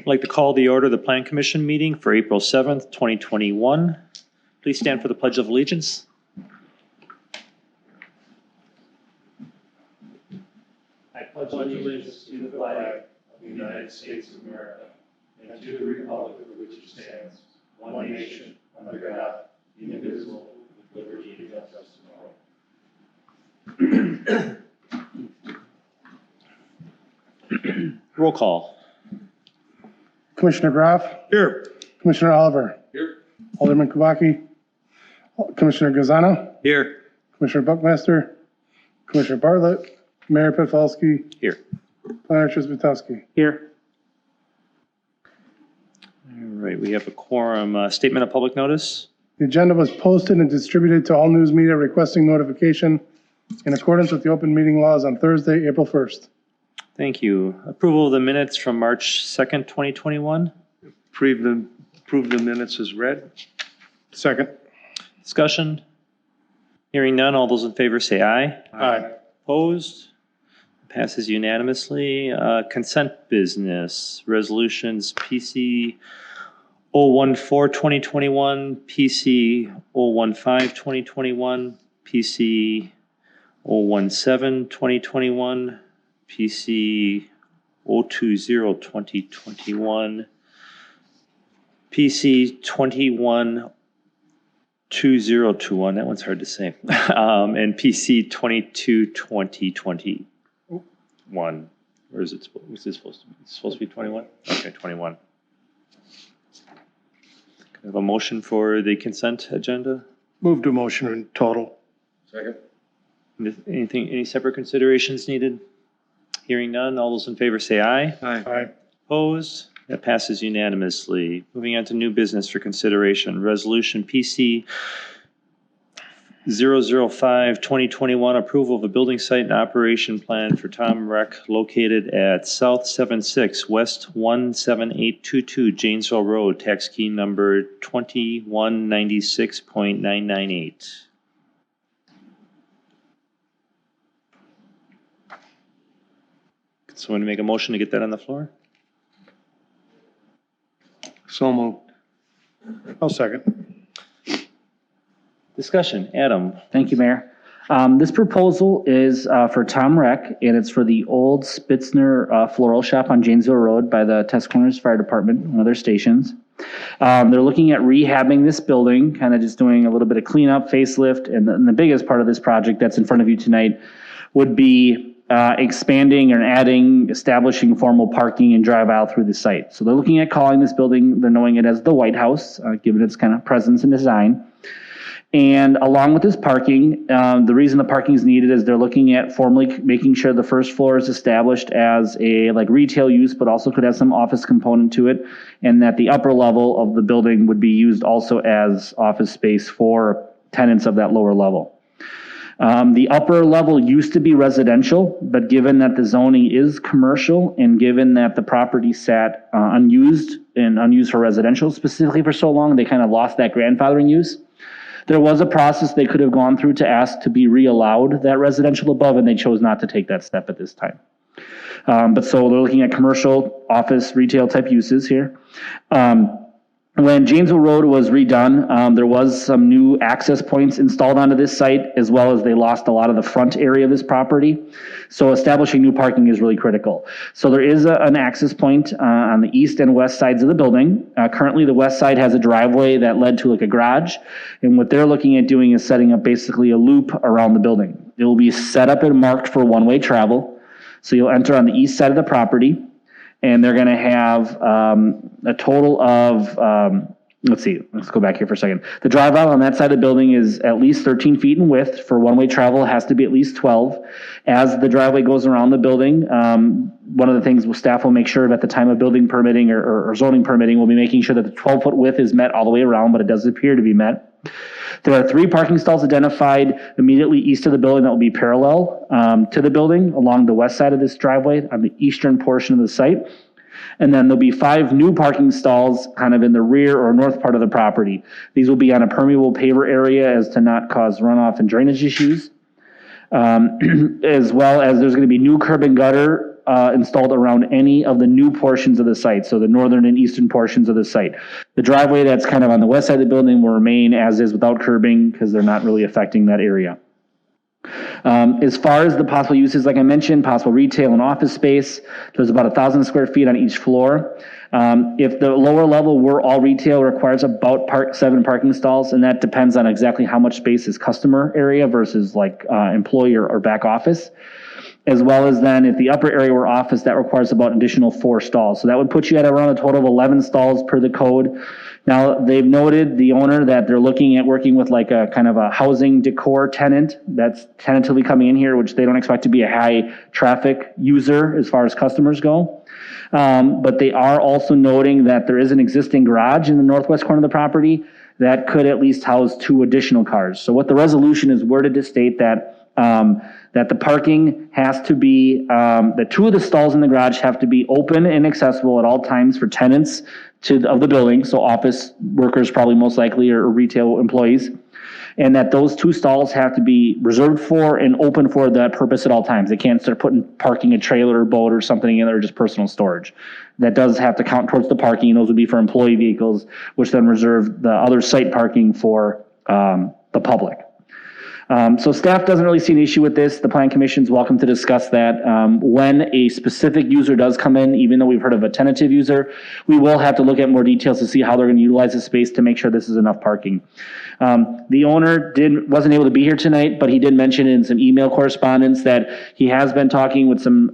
like to call the order of the Plan Commission meeting for April 7th, 2021. Please stand for the Pledge of Allegiance. I pledge allegiance to the flag of the United States of America and to the republic for which it stands, one nation, under God, indivisible, with liberty and justice for all. Roll call. Commissioner Graff. Here. Commissioner Oliver. Here. Alderman Kubaki. Commissioner Gazano. Here. Commissioner Buckmaster. Commissioner Bartlett. Mayor Petfalski. Here. Planner Trizbitowski. Here. All right, we have a quorum. Statement of public notice. The agenda was posted and distributed to all news media requesting notification in accordance with the open meeting laws on Thursday, April 1st. Thank you. Approval of the minutes from March 2nd, 2021. Approve the minutes as read. Second. Discussion. Hearing none. All those in favor say aye. Aye. Opposed? Passes unanimously. Consent business. Resolutions PC 014-2021, PC 015-2021, PC 017-2021, PC 020-2021, PC 21-2021, that one's hard to say, and PC 22-2021. Or is it, was this supposed to be? It's supposed to be 21? Okay, 21. Can I have a motion for the consent agenda? Move to motion in total. Second. Anything, any separate considerations needed? Hearing none, all those in favor say aye. Aye. Aye. Opposed? That passes unanimously. Moving on to new business for consideration. Resolution PC 005-2021, approval of a building site and operation plan for Tom Rec located at South 76 West 17822 Janesville Road, tax key number 2196.998. Someone make a motion to get that on the floor? So moved. I'll second. Discussion. Adam. Thank you, Mayor. This proposal is for Tom Rec, and it's for the old Spitzner floral shop on Janesville Road by the Test Corners Fire Department, one of their stations. They're looking at rehabbing this building, kind of just doing a little bit of cleanup, facelift, and the biggest part of this project that's in front of you tonight would be expanding and adding, establishing formal parking and drive aisle through the site. So they're looking at calling this building, they're knowing it as the White House, given its kind of presence and design. And along with this parking, the reason the parking is needed is they're looking at formally making sure the first floor is established as a like retail use, but also could have some office component to it, and that the upper level of the building would be used also as office space for tenants of that lower level. The upper level used to be residential, but given that the zoning is commercial and given that the property sat unused for residential specifically for so long, they kind of lost that grandfathering use. There was a process they could have gone through to ask to be re-allowed that residential above, and they chose not to take that step at this time. But so they're looking at commercial, office, retail type uses here. When Janesville Road was redone, there was some new access points installed onto this site, as well as they lost a lot of the front area of this property. So establishing new parking is really critical. So there is an access point on the east and west sides of the building. Currently, the west side has a driveway that led to like a garage. And what they're looking at doing is setting up basically a loop around the building. It will be set up and marked for one-way travel. So you'll enter on the east side of the property. And they're going to have a total of, let's go back here for a second. The drive aisle on that side of the building is at least 13 feet in width. For one-way travel, it has to be at least 12. As the driveway goes around the building, one of the things staff will make sure at the time of building permitting or zoning permitting, we'll be making sure that the 12-foot width is met all the way around, but it does appear to be met. There are 3 parking stalls identified immediately east of the building that will be parallel to the building along the west side of this driveway on the eastern portion of the site. And then there'll be 5 new parking stalls kind of in the rear or north part of the property. These will be on a permeable paver area as to not cause runoff and drainage issues. As well as there's going to be new curb and gutter installed around any of the new portions of the site, so the northern and eastern portions of the site. The driveway that's kind of on the west side of the building will remain as is without curbing because they're not really affecting that area. As far as the possible uses, like I mentioned, possible retail and office space, there's about 1,000 square feet on each floor. If the lower level were all retail, requires about 7 parking stalls, and that depends on exactly how much space is customer area versus like employee or back office. As well as then if the upper area were office, that requires about an additional 4 stalls. So that would put you at around a total of 11 stalls per the code. Now, they've noted, the owner, that they're looking at working with like a kind of a housing decor tenant that's tentatively coming in here, which they don't expect to be a high traffic user as far as customers go. But they are also noting that there is an existing garage in the northwest corner of the property that could at least house 2 additional cars. So what the resolution is worded to state that that the parking has to be, the 2 of the stalls in the garage have to be open and accessible at all times for tenants of the building, so office workers probably most likely, or retail employees, and that those 2 stalls have to be reserved for and open for that purpose at all times. They can't start parking a trailer or boat or something in there, just personal storage. That does have to count towards the parking. Those would be for employee vehicles, which then reserve the other site parking for the public. So staff doesn't really see an issue with this. The Plan Commission's welcome to discuss that. When a specific user does come in, even though we've heard of a tentative user, we will have to look at more details to see how they're going to utilize the space to make sure this is enough parking. The owner wasn't able to be here tonight, but he did mention in some email correspondence that he has been talking with some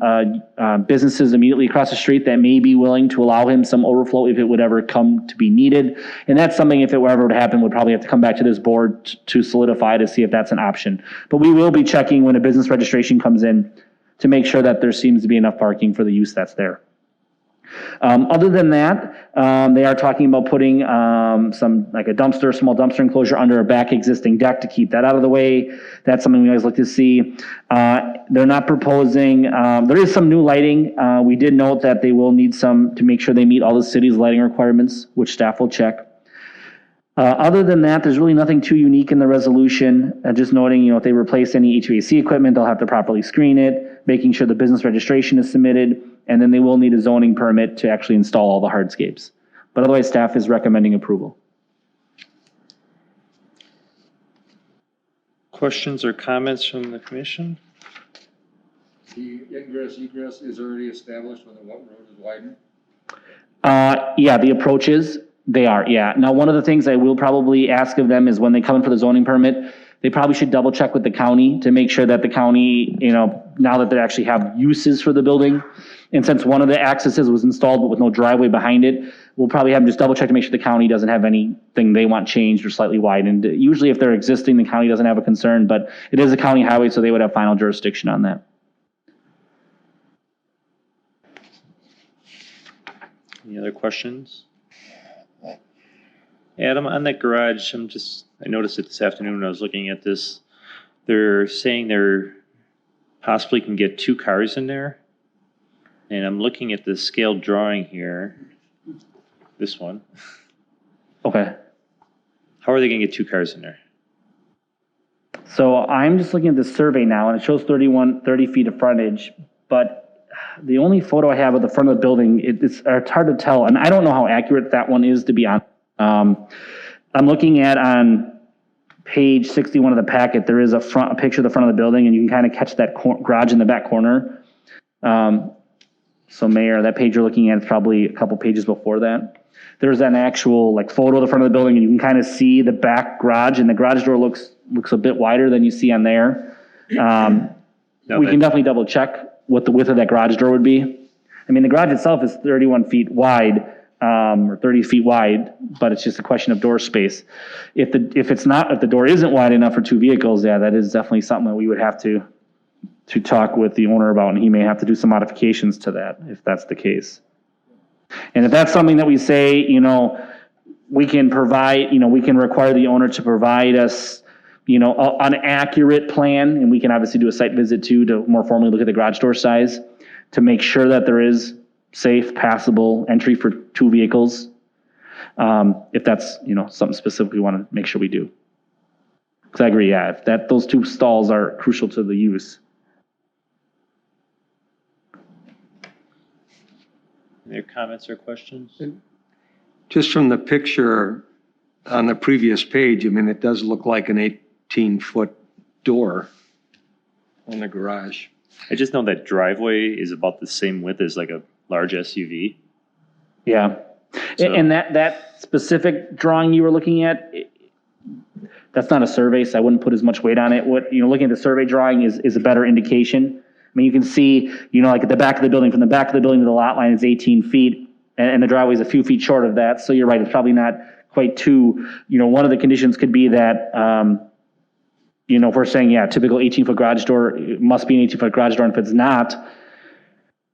businesses immediately across the street that may be willing to allow him some overflow if it would ever come to be needed. And that's something, if it were ever to happen, would probably have to come back to this board to solidify to see if that's an option. But we will be checking when a business registration comes in to make sure that there seems to be enough parking for the use that's there. Other than that, they are talking about putting some, like a small dumpster enclosure under a back existing deck to keep that out of the way. That's something we always like to see. They're not proposing, there is some new lighting. We did note that they will need some to make sure they meet all the city's lighting requirements, which staff will check. Other than that, there's really nothing too unique in the resolution. Just noting, if they replace any HVAC equipment, they'll have to properly screen it, making sure the business registration is submitted, and then they will need a zoning permit to actually install all the hardscapes. But otherwise, staff is recommending approval. Questions or comments from the commission? The ingress egress is already established when the road is widened? Yeah, the approaches, they are, yeah. Now, one of the things I will probably ask of them is when they come in for the zoning permit, they probably should double check with the county to make sure that the county, now that they actually have uses for the building, and since one of the accesses was installed but with no driveway behind it, we'll probably have them just double check to make sure the county doesn't have anything they want changed or slightly widened. Usually if they're existing, the county doesn't have a concern, but it is a county highway, so they would have final jurisdiction on that. Any other questions? Adam, on that garage, I noticed it this afternoon when I was looking at this. They're saying they're possibly can get 2 cars in there. And I'm looking at the scaled drawing here, this one. Okay. How are they gonna get 2 cars in there? So I'm just looking at the survey now, and it shows 30 feet of frontage, but the only photo I have of the front of the building, it's hard to tell, and I don't know how accurate that one is, to be honest. I'm looking at on page 61 of the packet, there is a picture of the front of the building, and you can kind of catch that garage in the back corner. So Mayor, that page you're looking at is probably a couple pages before that. There's an actual photo of the front of the building, and you can kind of see the back garage, and the garage door looks a bit wider than you see on there. We can definitely double check what the width of that garage door would be. I mean, the garage itself is 31 feet wide, or 30 feet wide, but it's just a question of door space. If the door isn't wide enough for 2 vehicles, yeah, that is definitely something that we would have to talk with the owner about, and he may have to do some modifications to that if that's the case. And if that's something that we say, we can provide, we can require the owner to provide us, an accurate plan, and we can obviously do a site visit too to more formally look at the garage door size to make sure that there is safe, passable entry for 2 vehicles. If that's, something specific we want to make sure we do. Because I agree, yeah, if those 2 stalls are crucial to the use. Any other comments or questions? Just from the picture on the previous page, I mean, it does look like an 18-foot door on the garage. I just know that driveway is about the same width as like a large SUV. Yeah. So- And that specific drawing you were looking at, that's not a survey, so I wouldn't put as much weight on it. What, looking at the survey drawing is a better indication. I mean, you can see, like at the back of the building, from the back of the building to the lot line is 18 feet, and the driveway is a few feet short of that. So you're right, it's probably not quite too, one of the conditions could be that, if we're saying, yeah, typical 18-foot garage door, it must be an 18-foot garage door, and if it's not,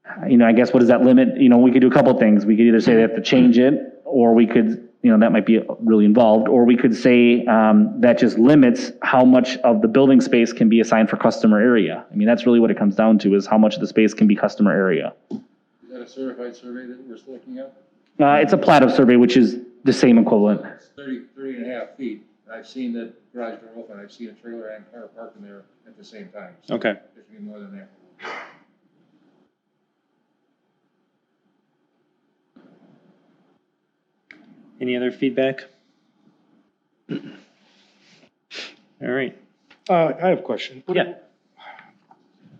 I guess what does that limit? We could do a couple of things. We could either say they have to change it, or we could, that might be really involved, or we could say that just limits how much of the building space can be assigned for customer area. I mean, that's really what it comes down to, is how much of the space can be customer area. Is that a certified survey that we're looking at? It's a plat-up survey, which is the same equivalent. It's 30 and a half feet. I've seen that garage door open. I've seen a trailer and car parked in there at the same time. So Okay. it should be more than that. Any other feedback? All right. I have a question. Yeah.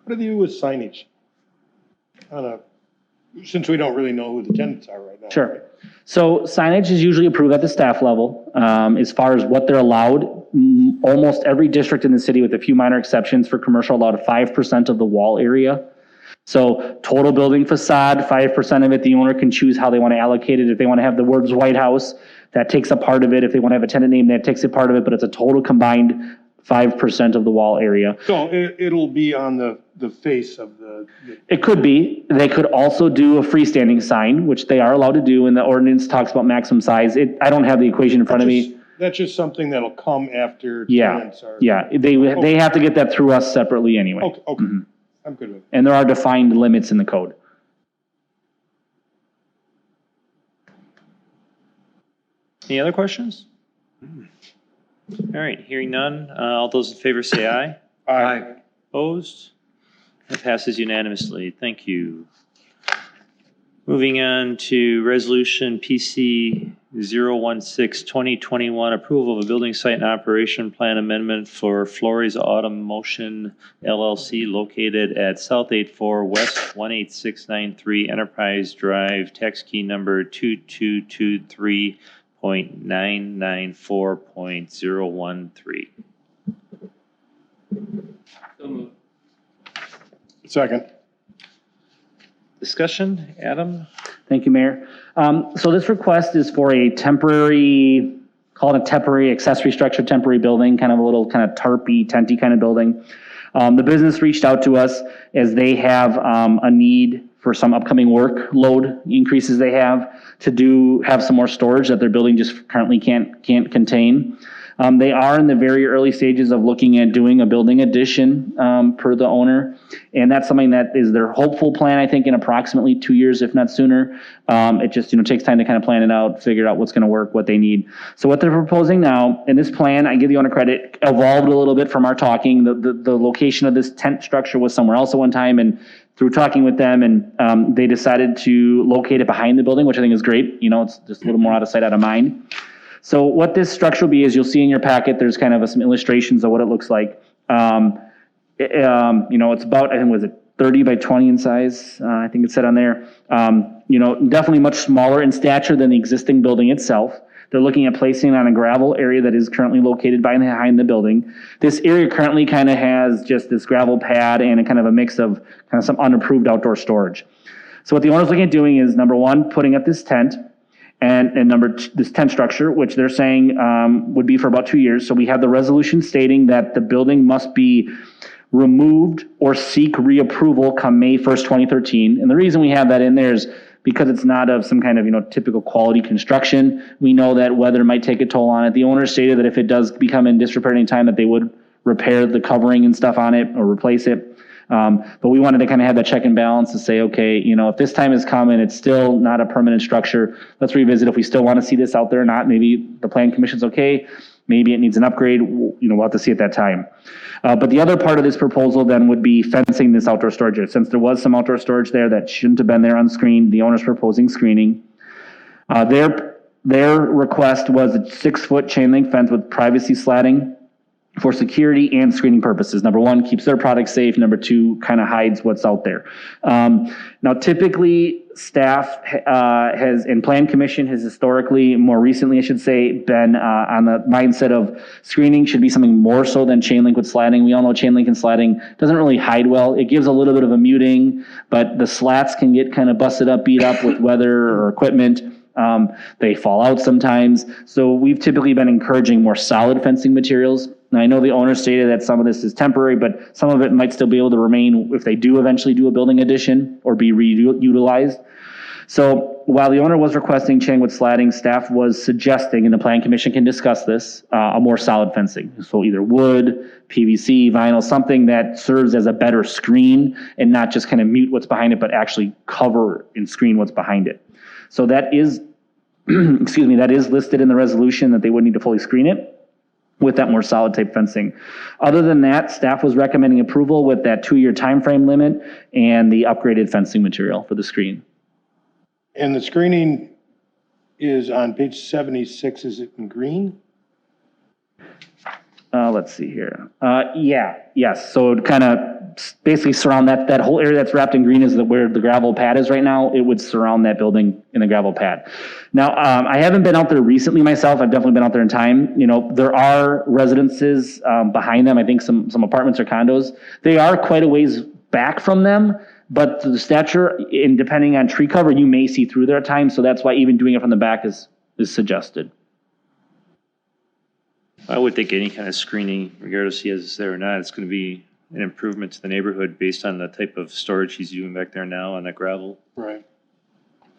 What do they do with signage? Since we don't really know who the tenants are right now. Sure. So signage is usually approved at the staff level. As far as what they're allowed, almost every district in the city, with a few minor exceptions for commercial, allowed 5% of the wall area. So total building facade, 5% of it, the owner can choose how they want to allocate it. If they want to have the words White House, that takes a part of it. If they want to have a tenant name, that takes a part of it, but it's a total combined 5% of the wall area. So it'll be on the face of the. It could be. They could also do a freestanding sign, which they are allowed to do, and the ordinance talks about maximum size. I don't have the equation in front of me. That's just something that'll come after Yeah, tenants are. yeah. They have to get that through us separately anyway. Okay. I'm good with it. And there are defined limits in the code. Any other questions? All right, hearing none. All those in favor say aye. Aye. Opposed? That passes unanimously. Thank you. Moving on to Resolution PC 016-2021, approval of a building site and operation plan amendment for Flores Automotion LLC located at South 84 West 18693 Enterprise Drive, tax key number 2223.994.013. Second. Discussion, Adam? Thank you, Mayor. So this request is for a temporary, call it a temporary accessory structure, temporary building, kind of a little kind of tarpy, tenty kind of building. The business reached out to us as they have a need for some upcoming workload increases they have to have some more storage that their building just currently can't contain. They are in the very early stages of looking at doing a building addition per the owner. And that's something that is their hopeful plan, I think, in approximately 2 years, if not sooner. It just takes time to kind of plan it out, figure out what's going to work, what they need. So what they're proposing now, in this plan, I give the owner credit, evolved a little bit from our talking. The location of this tent structure was somewhere else at one time, and through talking with them, and they decided to locate it behind the building, which I think is great. It's just a little more out of sight, out of mind. So what this structure will be is, you'll see in your packet, there's kind of some illustrations of what it looks like. It's about, I think, was it 30 by 20 in size? I think it said on there. Definitely much smaller in stature than the existing building itself. They're looking at placing it on a gravel area that is currently located behind the building. This area currently kind of has just this gravel pad and a kind of a mix of kind of some unapproved outdoor storage. So what the owner's looking at doing is, number one, putting up this tent, and number two, this tent structure, which they're saying would be for about 2 years. So we have the resolution stating that the building must be removed or seek reapproval come May 1st, 2013. And the reason we have that in there is because it's not of some kind of, typical quality construction. We know that weather might take a toll on it. The owner stated that if it does become in disrepair at any time, that they would repair the covering and stuff on it or replace it. But we wanted to kind of have that check and balance to say, okay, if this time has come and it's still not a permanent structure, let's revisit if we still want to see this out there or not. Maybe the plan commission's okay. Maybe it needs an upgrade, we'll have to see at that time. But the other part of this proposal then would be fencing this outdoor storage area. Since there was some outdoor storage there that shouldn't have been there unscreened, the owner's proposing screening. Their request was a 6-foot chain link fence with privacy slatting for security and screening purposes. Number one, keeps their product safe. Number two, kind of hides what's out there. Now, typically, staff and Plan Commission has historically, more recently, I should say, been on the mindset of screening should be something more so than chain link with slatting. We all know chain link and slatting doesn't really hide well. It gives a little bit of a muting, but the slats can get kind of busted up, beat up with weather or equipment. They fall out sometimes. So we've typically been encouraging more solid fencing materials. Now, I know the owner stated that some of this is temporary, but some of it might still be able to remain if they do eventually do a building addition or be reutilized. So while the owner was requesting chain with slatting, staff was suggesting, and the Plan Commission can discuss this, a more solid fencing. So either wood, PVC, vinyl, something that serves as a better screen and not just kind of mute what's behind it, but actually cover and screen what's behind it. So that is, that is listed in the resolution that they would need to fully screen it with that more solid type fencing. Other than that, staff was recommending approval with that 2-year time frame limit and the upgraded fencing material for the screen. And the screening is on page 76, is it in green? Let's see here. Yes. So it kind of basically surround that whole area that's wrapped in green is where the gravel pad is right now. It would surround that building in the gravel pad. Now, I haven't been out there recently myself. I've definitely been out there in time. There are residences behind them. I think some apartments or condos. They are quite a ways back from them, but the stature, and depending on tree cover, you may see through there at times. So that's why even doing it from the back is suggested. I would think any kind of screening, regardless he is there or not, it's going to be an improvement to the neighborhood based on the type of storage he's doing back there now on that gravel. Right.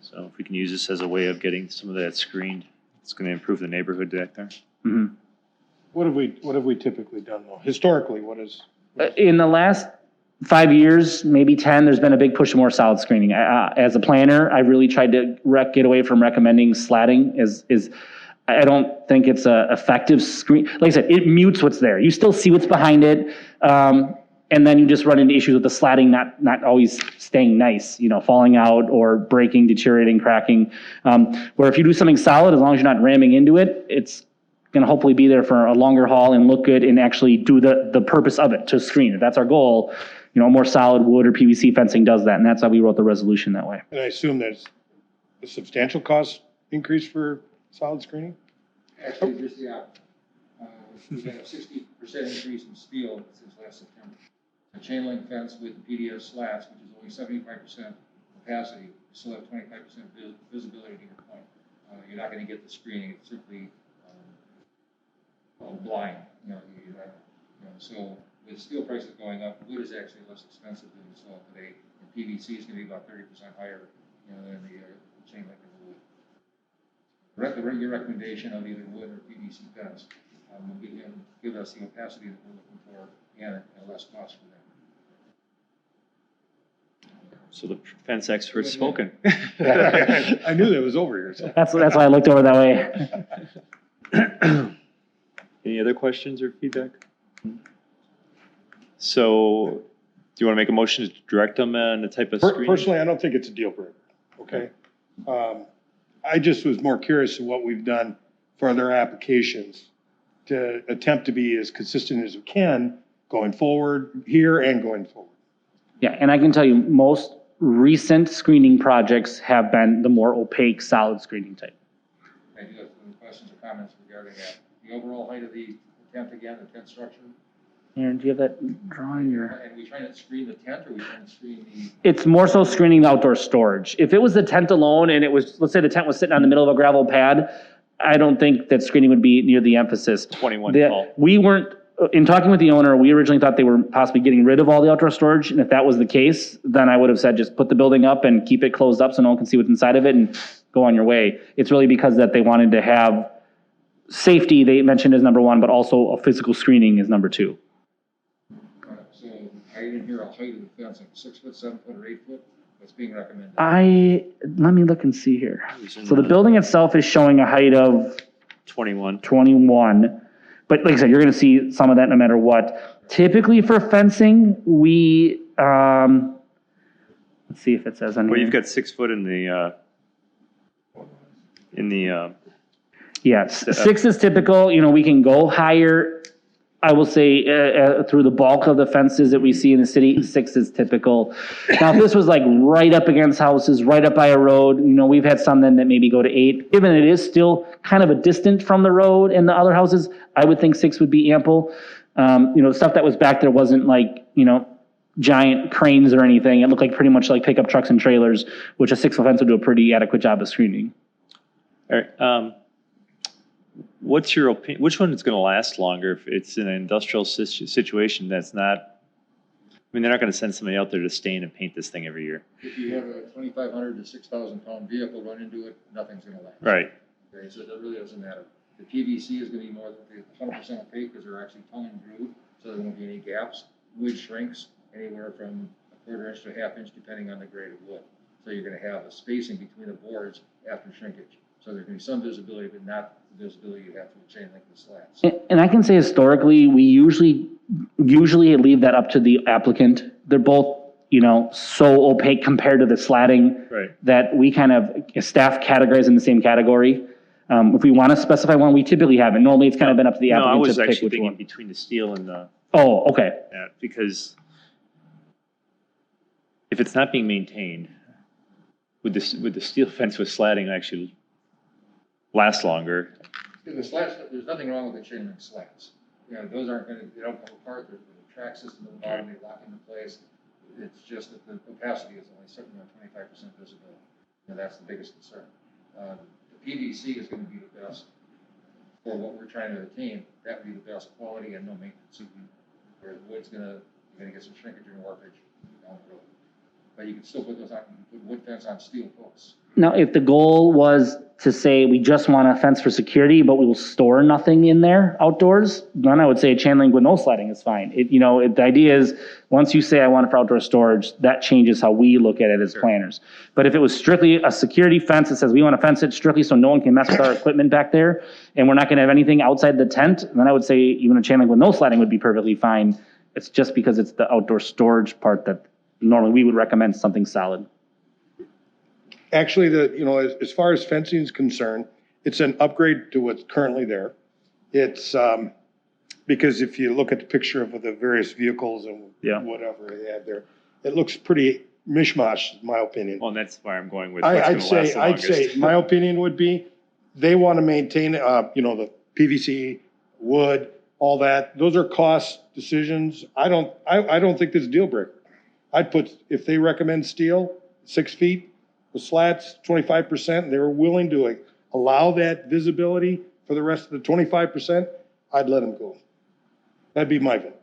So if we can use this as a way of getting some of that screened, it's going to improve the neighborhood back there. Mm-hmm. What have we typically done though? Historically, what is? In the last 5 years, maybe 10, there's been a big push to more solid screening. As a planner, I've really tried to get away from recommending slatting. I don't think it's a effective screen. Like I said, it mutes what's there. You still see what's behind it. And then you just run into issues with the slatting not always staying nice, falling out or breaking, deteriorating, cracking. Where if you do something solid, as long as you're not ramming into it, it's going to hopefully be there for a longer haul and look good and actually do the purpose of it to screen. If that's our goal, more solid wood or PVC fencing does that. And that's how we wrote the resolution that way. And I assume there's a substantial cost increase for solid screening? Actually, just the opposite. We've had a 60% increase in steel since last September. A chain link fence with PDS slats, which is only 75% capacity, you still have 25% visibility to your point. You're not going to get the screening. It's simply blind. So with steel prices going up, wood is actually less expensive to install today, and PVC is going to be about 30% higher than the chain link of wood. Your recommendation of either wood or PVC fence will give us the opacity that we're looking for and less cost for them. So the fence expert's spoken. I knew that was over here. So. That's why I looked over that way. Any other questions or feedback? So do you want to make a motion to direct them on the type of screening? Personally, I don't think it's a deal breaker. Okay. I just was more curious of what we've done for other applications to attempt to be as consistent as we can going forward here and going forward. Yeah, and I can tell you most recent screening projects have been the more opaque, solid screening type. I do have some questions or comments regarding that. The overall height of the tent again, the tent structure. Aaron, do you have that drawing? And we trying to screen the tent, or we trying to screen the? It's more so screening the outdoor storage. If it was the tent alone and it was, let's say the tent was sitting on the middle of a gravel pad, I don't think that screening would be near the emphasis. 21 tall. We weren't, in talking with the owner, we originally thought they were possibly getting rid of all the outdoor storage. And if that was the case, then I would have said, just put the building up and keep it closed up so no one can see what's inside of it and go on your way. It's really because that they wanted to have safety, they mentioned as number one, but also a physical screening is number two. So I didn't hear a height of the fence, like 6 foot, 7 foot, or 8 foot. What's being recommended? Let me look and see here. So the building itself is showing a height of 21. 21. But like I said, you're gonna see some of that no matter what. Typically for fencing, we, let's see if it says on here. Well, you've got 6 foot in the, Yeah, 6 is typical, you know, we can go higher. I will say, through the bulk of the fences that we see in the city, 6 is typical. Now, if this was like right up against houses, right up by a road, you know, we've had some then that maybe go to 8. Given it is still kind of a distant from the road and the other houses, I would think 6 would be ample. You know, the stuff that was back there wasn't like, you know, giant cranes or anything. It looked like pretty much like pickup trucks and trailers, which a 6-foot fence would do a pretty adequate job of screening. all right, what's your opinion, which one is going to last longer if it's in an industrial situation that's not, I mean, they're not going to send somebody out there to stain and paint this thing every year. If you have a 2,500 to 6,000 pound vehicle run into it, nothing's gonna last. Right. Okay, so that really doesn't matter. The PVC is gonna be more than 100% opaque because they're actually tongue and grooved, so there won't be any gaps. Wood shrinks anywhere from a 1/4 inch to 1/2 inch depending on the grade of wood. So you're gonna have a spacing between the boards after shrinkage. So there's gonna be some visibility, but not the visibility you have from the chain link and slats. And I can say historically, we usually leave that up to the applicant. They're both, you know, so opaque compared to the slatting Right. that we kind of, staff categorize in the same category. If we want to specify one, we typically haven't. Normally, it's kind of been up to the No, I applicant was to pick actually which thinking one. between the steel and the, Oh, okay. because if it's not being maintained, would the steel fence with slatting actually last longer? The slats, there's nothing wrong with the chain link slats. You know, those aren't gonna, they don't come apart, there's a track system at the bottom, they lock into place. It's just that the opacity is only certainly on 25% visibility. And that's the biggest concern. The PVC is gonna be the best for what we're trying to attain. That would be the best quality and no maintenance. Where the wood's you're gonna get some shrinkage and warpage down the road. But you can still put those on, you can put wood fence on steel posts. Now, if the goal was to say we just want a fence for security, but we will store nothing in there outdoors, then I would say a chain link with no sliding is fine. The idea is, once you say I want it for outdoor storage, that changes how we look at it as planners. But if it was strictly a security fence that says we want to fence it strictly so no one can mess with our equipment back there, and we're not going to have anything outside the tent, then I would say even a chain link with no sliding would be perfectly fine. It's just because it's the outdoor storage part that normally we would recommend something solid. Actually, as far as fencing is concerned, it's an upgrade to what's currently there. It's, because if you look at the picture of the various vehicles and Yeah. whatever they have there, it looks pretty mishmash, in my opinion. Well, and that's why I'm going with what's going I'd to last the say, longest. my opinion would be, they want to maintain, the PVC, wood, all that. Those are cost decisions. I don't think this is a deal breaker. I'd put, if they recommend steel, 6 feet, with slats, 25%, and they were willing to allow that visibility for the rest of the 25%, I'd let them go. That'd be my vote.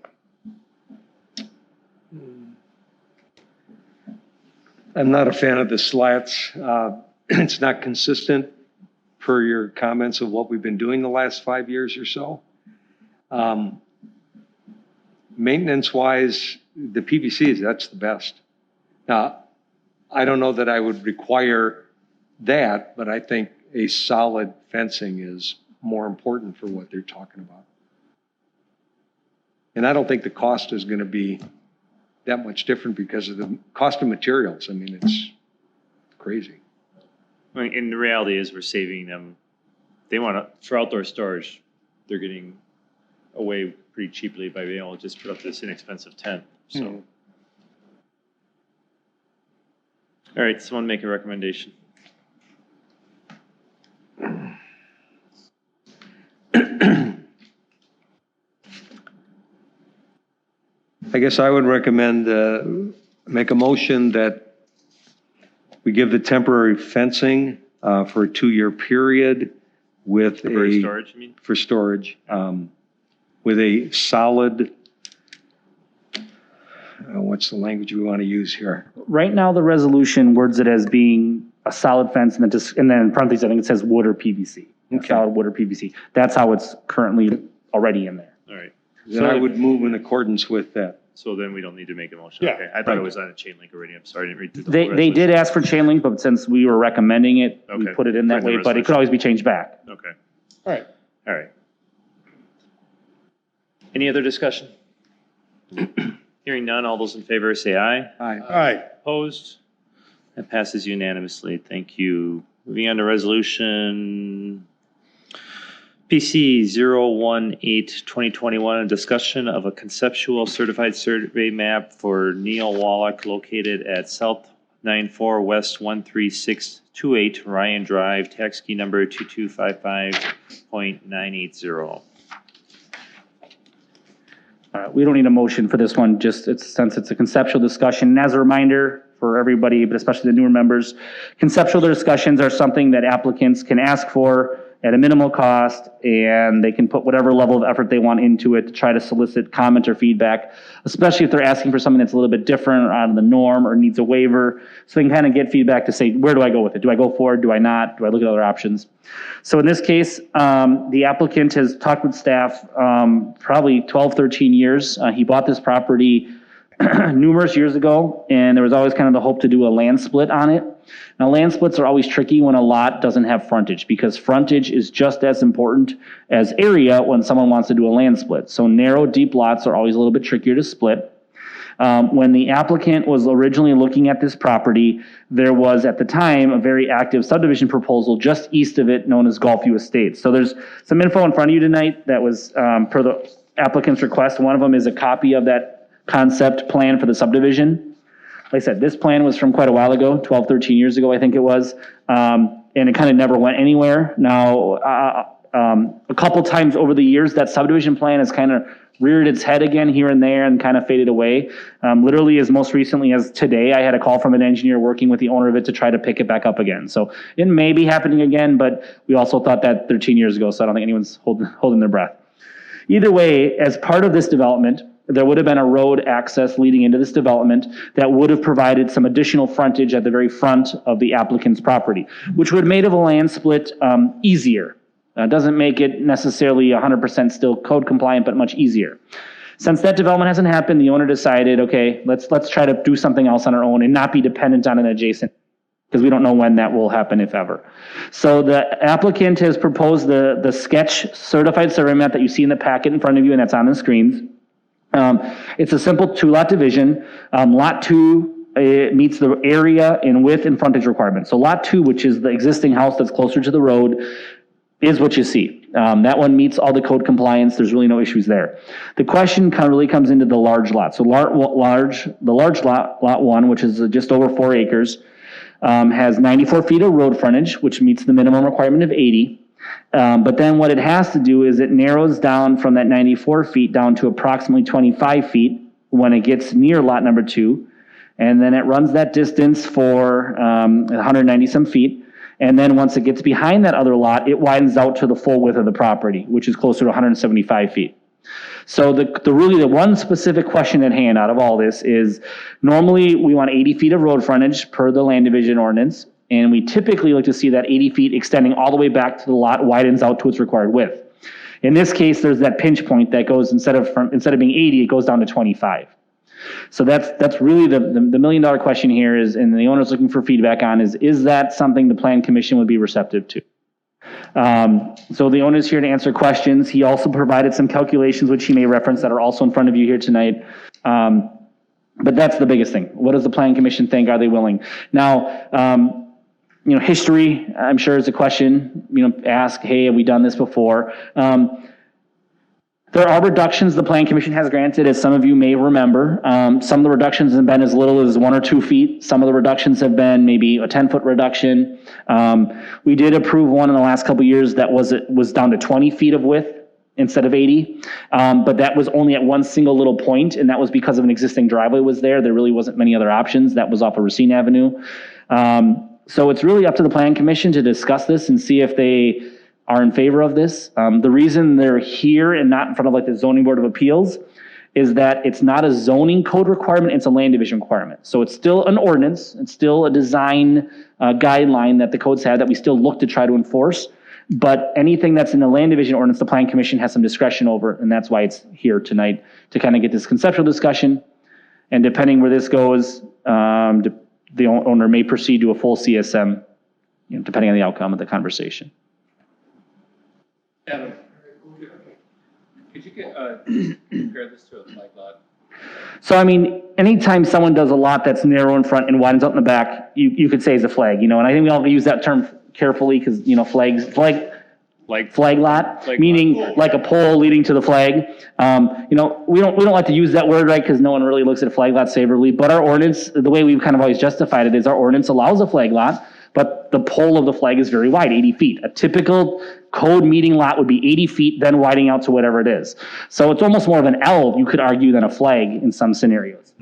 I'm not a fan of the slats. It's not consistent per your comments of what we've been doing the last 5 years or so. Maintenance-wise, the PVCs, that's the best. Now, I don't know that I would require that, but I think a solid fencing is more important for what they're talking about. And I don't think the cost is going to be that much different because of the cost of materials. I mean, it's crazy. I mean, and the reality is we're saving them, they want to, for outdoor storage, they're getting away pretty cheaply by being able to just put up this inexpensive tent, so. Mhm. All right, someone make a recommendation. I guess I would recommend, make a motion that we give the temporary fencing for a 2-year period with For storage, you mean? for storage, with a solid, what's the language we want to use here? Right now, the resolution words it as being a solid fence, and then in parentheses, I think it says wood or PVC. Okay. Solid wood or PVC. That's how it's currently already in there. All right, Then I would move in accordance with that. so then we don't need to make a motion. Yeah. Okay, I thought it was on a chain link already. I'm sorry, I didn't read through the They whole did resolution. ask for chain link, but since we were recommending it, we Okay. put it in that Put it in way, the but it could resolution. always be changed back. Okay, All right. all right. Any other discussion? Hearing none, all those in favor say aye. Aye. Aye. Opposed? That passes unanimously. Thank you. Moving on to resolution PC 018-2021, a discussion of a conceptual certified survey map for Neil Wallach located at South 94 West 13628 Ryan Drive, tax key number 2255.980. We don't need a motion for this one, just since it's a conceptual discussion. And as a reminder for everybody, but especially the newer members, conceptual discussions are something that applicants can ask for at a minimal cost, and they can put whatever level of effort they want into it to try to solicit comment or feedback, especially if they're asking for something that's a little bit different or out of the norm or needs a waiver. So they can kind of get feedback to say, where do I go with it? Do I go forward? Do I not? Do I look at other options? So in this case, the applicant has talked with staff probably 12, 13 years. He bought this property numerous years ago, and there was always kind of the hope to do a land split on it. Now, land splits are always tricky when a lot doesn't have frontage, because frontage is just as important as area when someone wants to do a land split. So narrow, deep lots are always a little bit trickier to split. When the applicant was originally looking at this property, there was at the time a very active subdivision proposal just east of it known as Gulfview Estates. So there's some info in front of you tonight that was per the applicant's request. One of them is a copy of that concept plan for the subdivision. Like I said, this plan was from quite a while ago, 12, 13 years ago, I think it was. And it kind of never went anywhere. Now, a couple times over the years, that subdivision plan has kind of reared its head again here and there and kind of faded away. Literally as most recently as today, I had a call from an engineer working with the owner of it to try to pick it back up again. So it may be happening again, but we also thought that 13 years ago, so I don't think anyone's holding their breath. Either way, as part of this development, there would have been a road access leading into this development that would have provided some additional frontage at the very front of the applicant's property, which would have made a land split easier. Doesn't make it necessarily 100% still code compliant, but much easier. Since that development hasn't happened, the owner decided, okay, let's try to do something else on our own and not be dependent on an adjacent, because we don't know when that will happen, if ever. So the applicant has proposed the sketch certified survey map that you see in the packet in front of you, and that's on the screens. It's a simple 2-lot division. Lot 2 meets the area and width and frontage requirements. So lot 2, which is the existing house that's closer to the road, is what you see. That one meets all the code compliance. There's really no issues there. The question really comes into the large lot. So the large lot, lot 1, which is just over 4 acres, has 94 feet of road frontage, which meets the minimum requirement of 80. But then what it has to do is it narrows down from that 94 feet down to approximately 25 feet when it gets near lot number 2. And then it runs that distance for 190 some feet. And then once it gets behind that other lot, it widens out to the full width of the property, which is closer to 175 feet. So the one specific question at hand out of all this is, normally we want 80 feet of road frontage per the land division ordinance. And we typically like to see that 80 feet extending all the way back to the lot widens out to its required width. In this case, there's that pinch point that goes, instead of being 80, it goes down to 25. So that's really the $1 million question here is, and the owner's looking for feedback on is that something the Plan Commission would be receptive to? So the owner's here to answer questions. He also provided some calculations, which he may reference, that are also in front of you here tonight. But that's the biggest thing. What does the Plan Commission think? Are they willing? Now, history, I'm sure, is a question, ask, hey, have we done this before? There are reductions the Plan Commission has granted, as some of you may remember. Some of the reductions have been as little as 1 or 2 feet. Some of the reductions have been maybe a 10-foot reduction. We did approve one in the last couple of years that was down to 20 feet of width instead of 80. But that was only at one single little point, and that was because of an existing driveway was there. There really wasn't many other options. That was off of Racine Avenue. So it's really up to the Plan Commission to discuss this and see if they are in favor of this. The reason they're here and not in front of the Zoning Board of Appeals is that it's not a zoning code requirement, it's a land division requirement. So it's still an ordinance, it's still a design guideline that the codes have that we still look to try to enforce. But anything that's in the land division ordinance, the Plan Commission has some discretion over, and that's why it's here tonight to kind of get this conceptual discussion. And depending where this goes, the owner may proceed to a full CSM, depending on the outcome of the conversation. Adam, Could you compare this to a flag lot? So, I mean, anytime someone does a lot that's narrow in front and widens out in the back, you could say is a flag, and I think we all use that term carefully because, flag lot, meaning like a pole leading to the flag. We don't like to use that word, right, because no one really looks at a flag lot favorably, but our ordinance, the way we've kind of always justified it is our ordinance allows a flag lot, but the pole of the flag is very wide, 80 feet. A typical code meeting lot would be 80 feet, then widening out to whatever it is. So it's almost more of an L, you could argue, than a flag in some scenarios.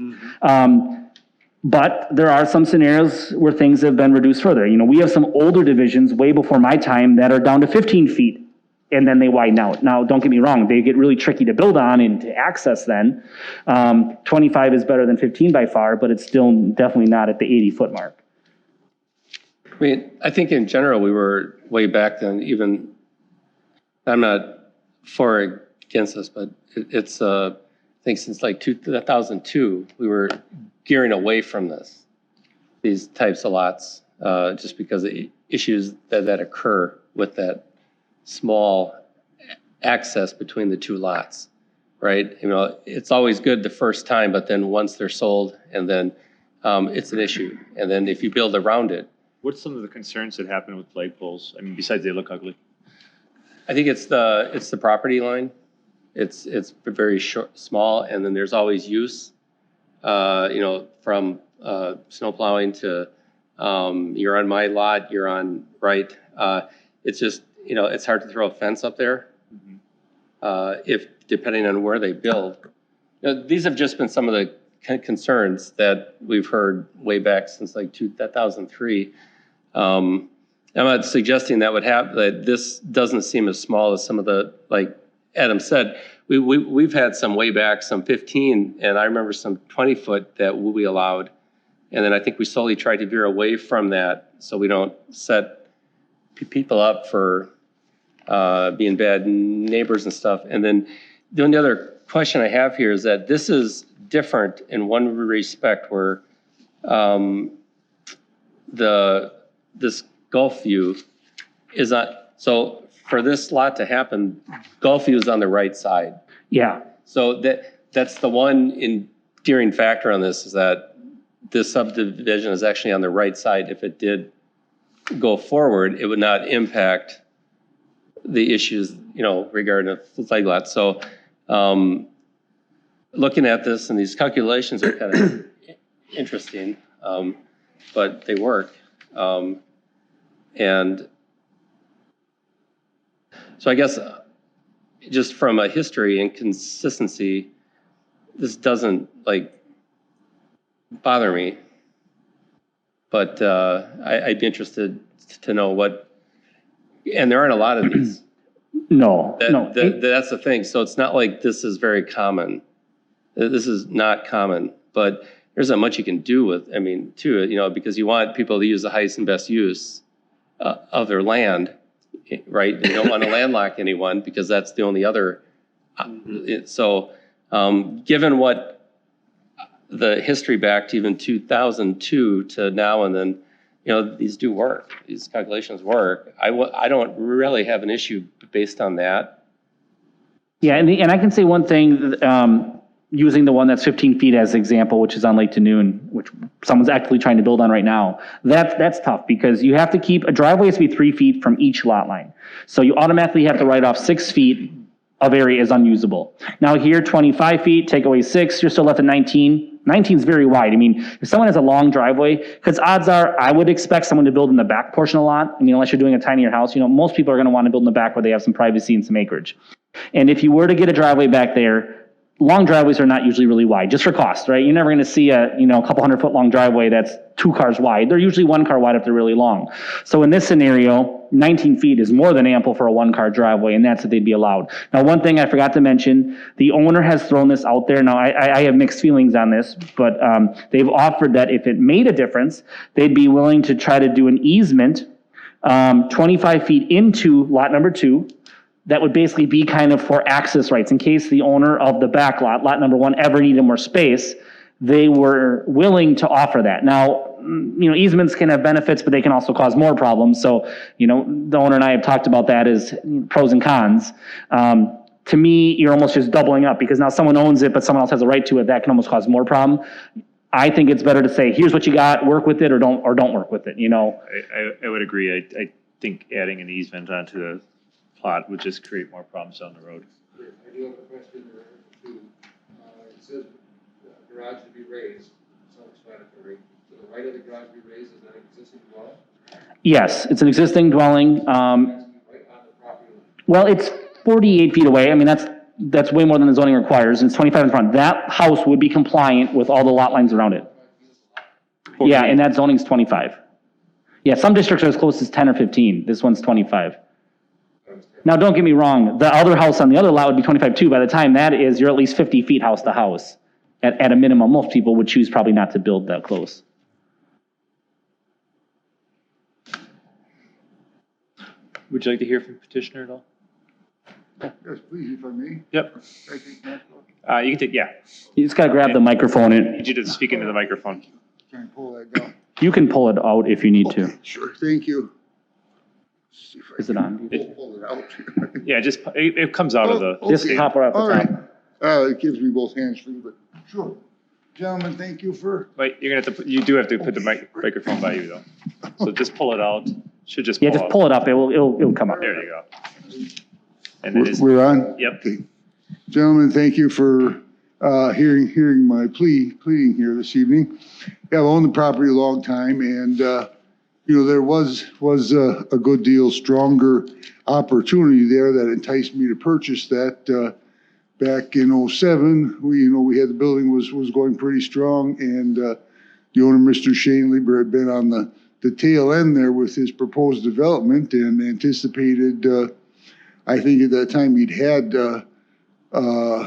But there are some scenarios where things have been reduced further. We have some older divisions way before my time that are down to 15 feet, and then they widen out. Now, don't get me wrong, they get really tricky to build on and to access then. 25 is better than 15 by far, but it's still definitely not at the 80-foot mark. I mean, I think in general, we were way back then, even, I'm not for or against this, but it's, I think since like 2002, we were gearing away from these types of lots, just because of issues that occur with that small access between the two lots, right? It's always good the first time, but then once they're sold, and then it's an issue. And then if you build around it, What's some of the concerns that happen with flag poles? I mean, besides they look ugly. I think it's the property line. It's very short, small, and then there's always use. From snow plowing to you're on my lot, you're on right. It's just it's hard to throw a fence up there. If depending on where they build. These have just been some of the concerns that we've heard way back since like 2003. I'm not suggesting that this doesn't seem as small as some of the, like Adam said, we've had some way back, some 15, and I remember some 20-foot that we allowed. And then I think we slowly tried to veer away from that so we don't set people up for being bad neighbors and stuff. And then the only other question I have here is that this is different in one respect where this Gulf view is not, so for this lot to happen, Gulf view is on the right side. Yeah. So that's the one endearing factor on this, is that this subdivision is actually on the right side. If it did go forward, it would not impact the issues, regarding a flag lot. So looking at this, and these calculations are kind of interesting, but they work. And so I guess just from a history and consistency, this doesn't bother me, but I'd be interested to know what, and there aren't a lot of these. No. That's the thing. So it's not like this is very common. This is not common, but there's not much you can do with, because you want people to use the highest and best use of their land, right? You don't want to landlock anyone because that's the only other. So given what the history back to even 2002 to now, and then, these do work. These calculations work. I don't really have an issue based on that. Yeah, and I can say one thing, using the one that's 15 feet as example, which is on Lake Tanoon, which someone's actively trying to build on right now. That's tough because you have to keep, a driveway has to be 3 feet from each lot line. So you automatically have to write off 6 feet of area as unusable. Now here, 25 feet, take away 6, you're still left at 19. 19 is very wide. If someone has a long driveway, because odds are, I would expect someone to build in the back portion a lot. Unless you're doing a tinier house, most people are going to want to build in the back where they have some privacy and some acreage. And if you were to get a driveway back there, long driveways are not usually really wide, just for cost, right? You're never going to see a couple 100-foot long driveway that's 2 cars wide. They're usually 1 car wide if they're really long. So in this scenario, 19 feet is more than ample for a 1-car driveway, and that's what they'd be allowed. Now, one thing I forgot to mention, the owner has thrown this out there. Now, I have mixed feelings on this, but they've offered that if it made a difference, they'd be willing to try to do an easement 25 feet into lot number 2. That would basically be kind of for access rights in case the owner of the back lot number 1, ever needed more space. They were willing to offer that. Now, easements can have benefits, but they can also cause more problems. So, the owner and I have talked about that as pros and cons. to me, you're almost just doubling up because now someone owns it, but someone else has a right to it. That can almost cause more problem. I think it's better to say, here's what you got, work with it or don't work with it, you know? I would agree. I think adding an easement onto the plot would just create more problems down the road. I do have a question there too. It says garage to be raised, self-explanatory. To the right of the garage to be raised, is that an existing dwelling? Yes, it's an existing dwelling. Right on the property line. Well, it's 48 feet away. I mean, that's way more than the zoning requires. And it's 25 in front. That house would be compliant with all the lot lines around it. Yeah, and that zoning's 25. Yeah, some districts are as close as 10 or 15. This one's 25. Now, don't get me wrong. The other house on the other lot would be 25 too. By the time that is, you're at least 50 feet house to house. At a minimum, most people would choose probably not to build that close. Would you like to hear from petitioner at all? Yes, please, if I may. Yep. I think that's You can take, yeah. You just gotta grab the microphone I and need you to speak into the microphone. try and pull that down. you can pull it out if you need to. Okay, sure, thank you. See if I Is it can on? Pull it out. Yeah, just, it comes out of the. Oh, Just okay. pop it off the All top. right. It gives me both hands free, but sure. Gentlemen, thank you for, Wait, you're gonna have to, you do have to put the microphone by you though. So just pull it out. Should just pull Yeah, just out. pull it up. It'll come up. There you go. And then is, we're on? yep. Okay. Gentlemen, thank you for hearing my pleading here this evening. Yeah, I've owned the property a long time, and there was a good deal stronger opportunity there that enticed me to purchase that. Back in '07, we had the building was going pretty strong, and the owner, Mr. Shane Lieber, had been on the tail end there with his proposed development and anticipated. I think at that time he'd had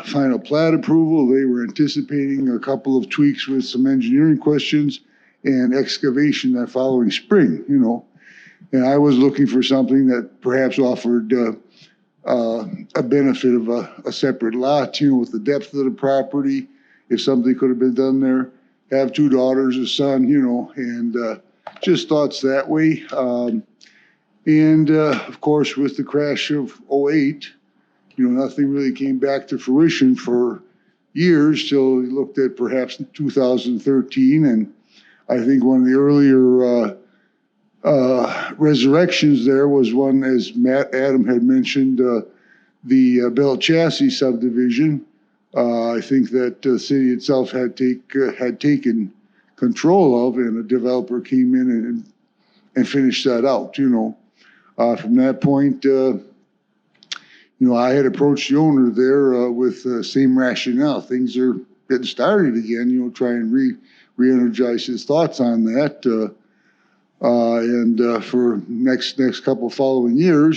final plat approval. They were anticipating a couple of tweaks with some engineering questions and excavation that following spring, And I was looking for something that perhaps offered a benefit of a separate lot, with the depth of the property, if something could have been done there. Have two daughters, a son, and just thoughts that way. And of course, with the crash of '08, nothing really came back to fruition for years till we looked at perhaps 2013. And I think one of the earlier resurrections there was one, as Adam had mentioned, the Bell Chassis subdivision. I think that the city itself had taken control of, and a developer came in and finished that out, From that point, I had approached the owner there with the same rationale. Things are getting started again, try and re-energize his thoughts on that. And for next couple following years,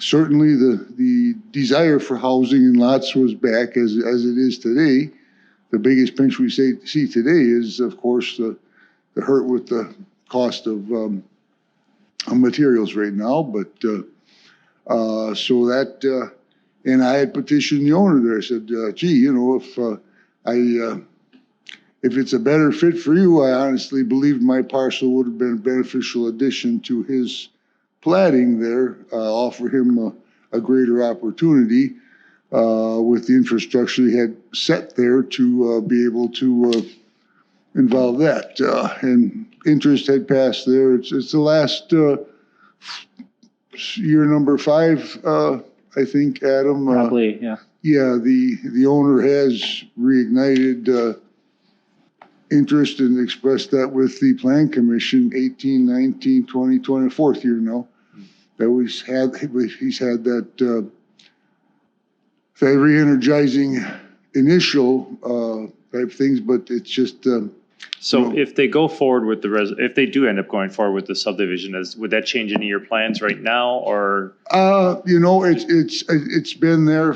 certainly the desire for housing in lots was back as it is today. The biggest pinch we see today is, of course, the hurt with the cost of materials right now. But so that, and I had petitioned the owner there. I said, gee, if it's a better fit for you, I honestly believe my parcel would have been a beneficial addition to his platting there, offer him a greater opportunity with the infrastructure he had set there to be able to involve that. And interest had passed there. It's the last year number 5, I think, Adam. Probably, yeah. Yeah, the owner has reignited interest and expressed that with the Plan Commission, 18, 19, 20, 24th year now. That he's had that re-energizing initial type things, but it's just. So if they go forward with if they do end up going forward with the subdivision, would that change any of your plans right now, or? It's been there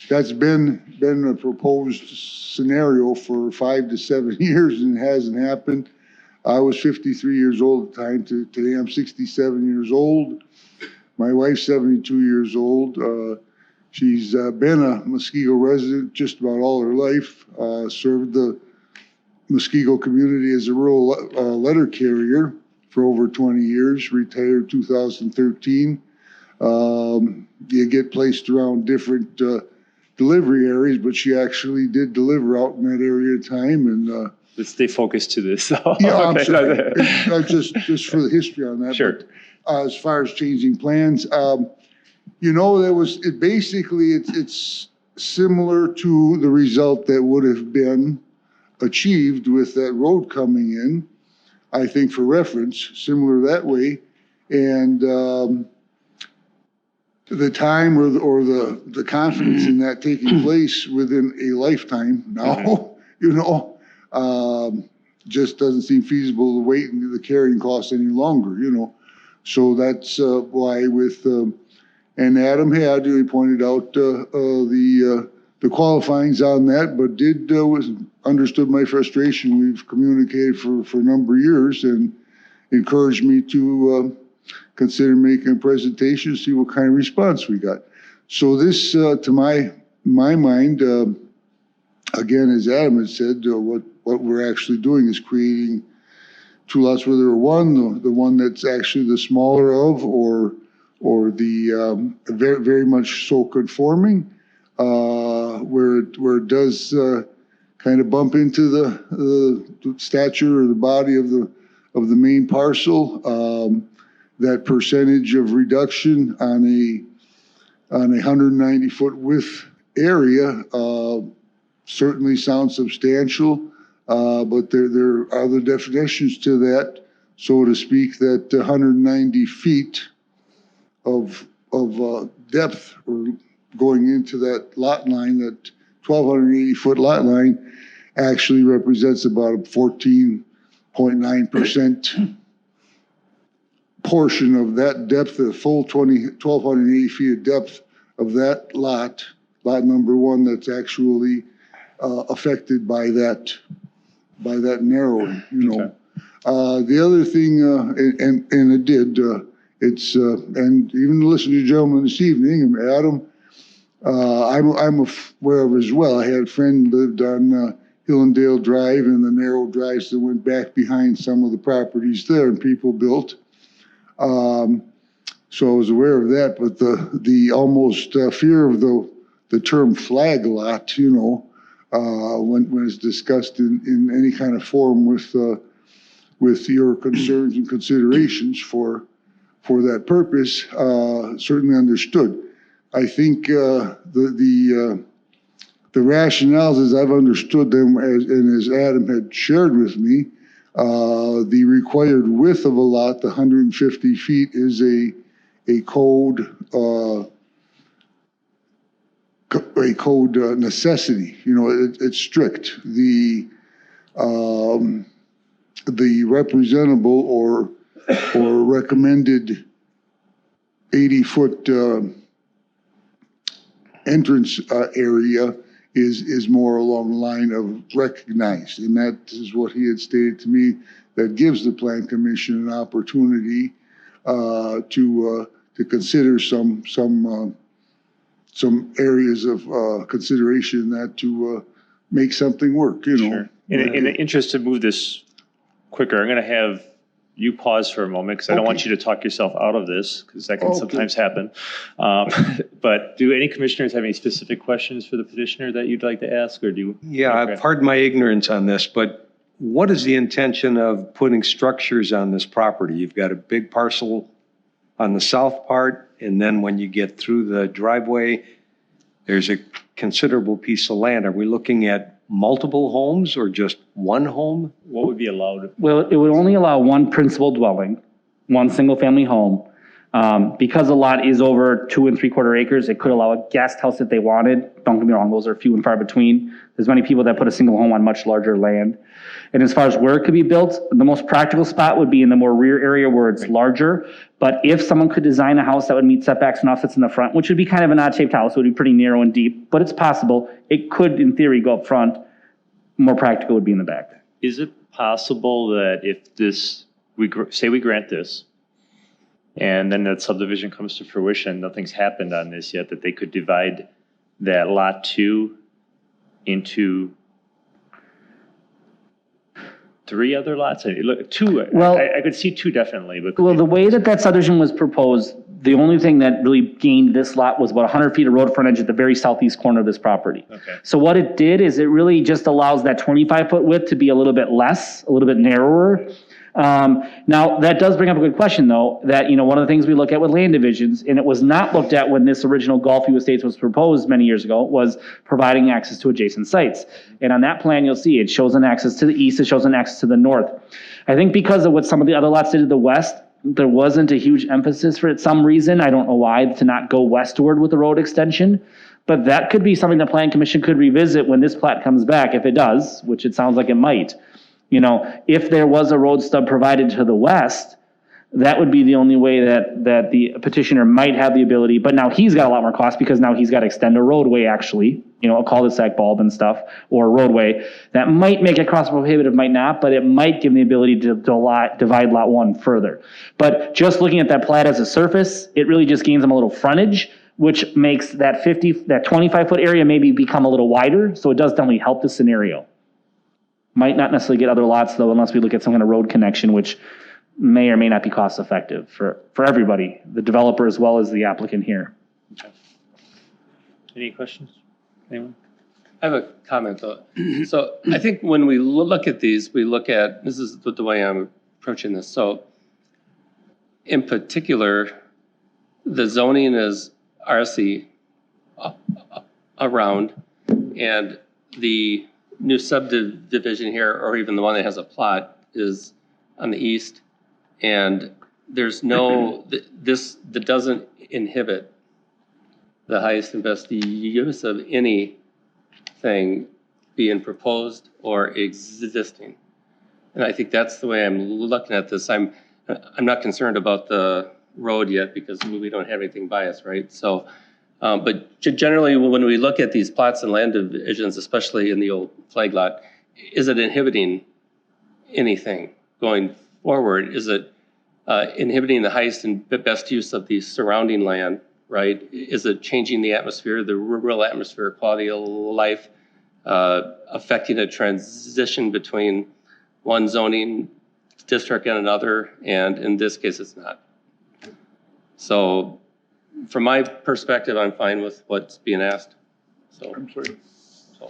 that's been a proposed scenario for 5 to 7 years, and it hasn't happened. I was 53 years old at the time. Today I'm 67 years old. My wife's 72 years old. She's been a Muskego resident just about all her life. Served the Muskego community as a rural letter carrier for over 20 years. Retired 2013. You get placed around different delivery areas, but she actually did deliver out in that area of time, and Let's stay focused to this. yeah, I'm Okay. sorry. Just for the history on that. Sure. But, as far as changing plans, you know, it's similar to the result that would have been achieved with that road coming in. I think for reference, similar that way. And the time or the confidence in that taking place within a lifetime now, you know, just doesn't seem feasible to wait and the carrying costs any longer, you know. So that's why with, and Adam had, he pointed out the qualifyings on that, but understood my frustration. We've communicated for a number of years and encouraged me to consider making a presentation, see what kind of response we got. So this, to my mind, again, as Adam had said, what we're actually doing is creating two lots, whether one, the one that's actually the smaller of, or the very, very much so conforming, where it does kind of bump into the stature or the body of the main parcel. That percentage of reduction on a 190-foot width area certainly sounds substantial, but there are other definitions to that, so to speak, that 190 feet of depth or going into that lot line, that 1,280-foot lot line, actually represents about a 14.9% portion of that depth, the full 1,280 feet of depth of that lot number one, that's actually affected by that narrowing, you know. Okay. The other thing, and it did, and even listening to the gentleman this evening, Adam, I'm aware of as well. I had a friend lived on Hillendale Drive and the narrow drives that went back behind some of the properties there, and people built. So I was aware of that, but the almost fear of the term flag lot, you know, when it's discussed in any kind of forum with your concerns and considerations for that purpose, certainly understood. I think the rationales, as I've understood them, and as Adam had shared with me, the required width of a lot, the 150 feet, is a code necessity. You know, it's strict. The representable or recommended 80-foot entrance area is more along the line of recognized, and that is what he had stated to me. That gives the Plan Commission an opportunity to consider some areas of consideration that to make something work. You know. Sure. In the interest to move this quicker, I'm going to have you pause for a moment because I don't want you to talk yourself out of this, because that can sometimes happen. But do any commissioners have any specific questions for the petitioner that you'd like to ask, or do you? Yeah, pardon my ignorance on this, but what is the intention of putting structures on this property? You've got a big parcel on the south part, and then when you get through the driveway, there's a considerable piece of land. Are we looking at multiple homes or just one home? What would be allowed? Well, it would only allow one principal dwelling, one single-family home. Because the lot is over 2 3/4 acres, it could allow a guest house if they wanted. Don't get me wrong, those are few and far between. There's many people that put a single home on much larger land. And as far as where it could be built, the most practical spot would be in the more rear area where it's larger. But if someone could design a house that would meet setbacks and offsets in the front, which would be kind of an odd-shaped house, it would be pretty narrow and deep, but it's possible. It could, in theory, go up front. More practical would be in the back. Is it possible that if this, we grant this, and then that subdivision comes to fruition, nothing's happened on this yet, that they could divide that lot 2 into 3 other lots? Look, 2. Well, I could see 2 definitely, but well, the way that subdivision was proposed, The only thing that really gained this lot was about 100 feet of road frontage at the very southeast corner of this property. Okay. So what it did is it really just allows that 25-foot width to be a little bit less, a little bit narrower. Now, that does bring up a good question, though, that, one of the things we look at with land divisions, and it was not looked at when this original Gulfview Estates was proposed many years ago, was providing access to adjacent sites. And on that plan, you'll see it shows an access to the east, it shows an access to the north. I think because of what some of the other lots did to the west, there wasn't a huge emphasis for it, some reason, I don't know why, to not go westward with the road extension. But that could be something the Plan Commission could revisit when this plat comes back, if it does, which it sounds like it might. If there was a road stub provided to the west, that would be the only way that the petitioner might have the ability. But now he's got a lot more cost because now he's got to extend a roadway, actually, a cul-de-sac bulb and stuff, or a roadway. That might make it cost prohibitive, might not, but it might give him the ability to divide lot one further. But just looking at that plat as a surface, it really just gains him a little frontage, which makes that 25-foot area maybe become a little wider. So it does definitely help the scenario. Might not necessarily get other lots, though, unless we look at some kind of road connection, which may or may not be cost effective for everybody, the developer as well as the applicant here. Okay. Any questions? Anyone? I have a comment though. So I think when we look at these, this is the way I'm approaching this. So in particular, the zoning is RC around, and the new subdivision here, or even the one that has a plot, is on the east. And there's that doesn't inhibit the highest and best use of anything being proposed or existing. And I think that's the way I'm looking at this. I'm not concerned about the road yet because we don't have anything by us, right? So, but generally when we look at these plots and land divisions, especially in the old flag lot, is it inhibiting anything going forward? Is it inhibiting the highest and best use of the surrounding land, right? Is it changing the atmosphere, the rural atmosphere, quality of life, affecting a transition between one zoning district and another? And in this case, it's not. So from my perspective, I'm fine with what's being asked. So I'm sorry. So,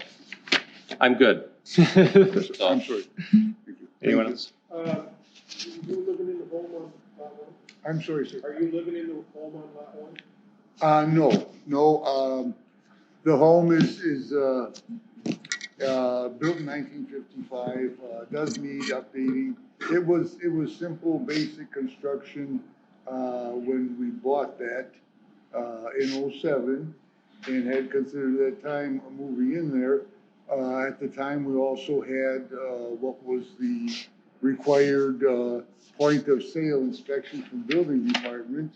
I'm good. So, I'm sorry. Anyone else? You living in the home on lot one? I'm sorry, sir. Are you living in the home on lot one? No. The home is built in 1955, does need updating. It was simple, basic construction, when we bought that, in '07, and had considered at that time moving in there. At the time, we also had, what was the required, point of sale inspection from building department.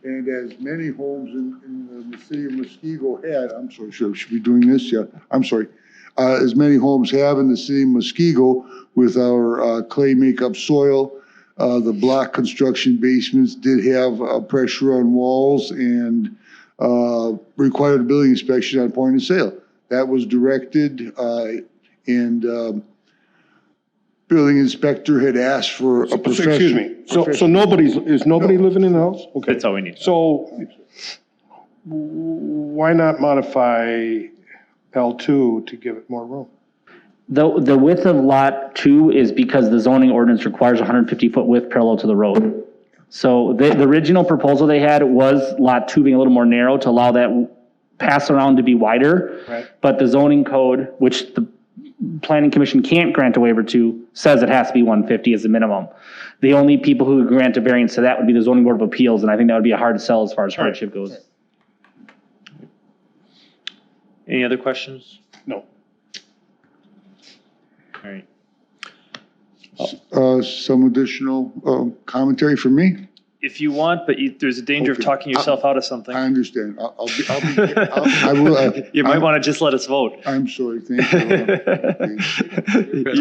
And as many homes in the city of Muskego had, I'm sorry, should we be doing this? Yeah, I'm sorry. As many homes have in the city of Muskego with our clay makeup soil, the block construction basements did have pressure on walls and required a building inspection on point of sale. That was directed, and building inspector had asked for a professional. Excuse me, so is nobody living in the house? Okay. That's all we need. So why not modify L2 to give it more room? The width of lot 2 is because the zoning ordinance requires 150-foot width parallel to the road. So the original proposal they had was lot 2 being a little more narrow to allow that pass around to be wider. Right. But the zoning code, which the Planning Commission can't grant a waiver to, says it has to be 150 as a minimum. The only people who would grant a variance to that would be the Zoning Board of Appeals, and I think that would be a hard sell as far as hardship goes. Any other questions? No. All right. Some additional commentary from me? If you want, but there's a danger of Okay. talking yourself out of something. I understand. I will. You might want to just let us vote. I'm sorry. Thank you.